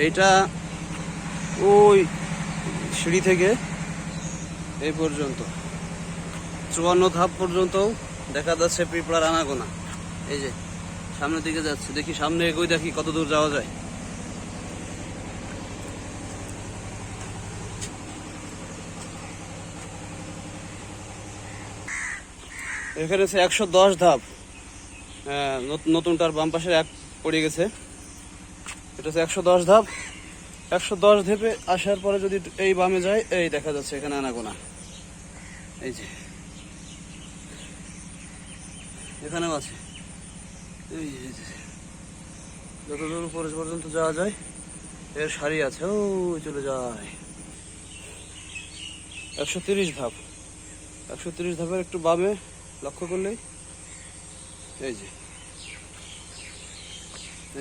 এইটা ওই সিঁড়ি থেকে এই পর্যন্ত 54 ধাপ পর্যন্ত দেখা যাচ্ছে পিঁপড়ার আনাগোনা। এই যে সামনের দিকে যাচ্ছে, দেখি সামনে এগোই, দেখি কত দূর যাওয়া যায়। এখানে হচ্ছে 110 ধাপ। নতুনটার বাম পাশে এক পড়ে গেছে। এটা হচ্ছে 110 ধাপ। 110 ধাপে আসার পরে যদি এই বামে যায়, এই দেখা যাচ্ছে এখানে আনাগোনা। এই যে এখানেও আছে। এই যে যত দূর উপরে পর্যন্ত যাওয়া যায় এর সারি আছে, ও চলে যায়। 130 ধাপ। 130 ধাপের একটু বামে লক্ষ্য করলেই এই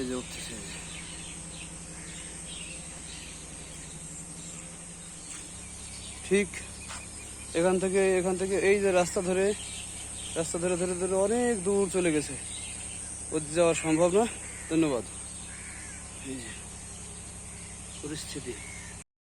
যে উঠতেছে। ঠিক এখান থেকে এই যে রাস্তা ধরে ধরে ধরে অনেক দূর চলে গেছে। ওদিকে যাওয়া সম্ভব না। ধন্যবাদ। এই যে পরিস্থিতি।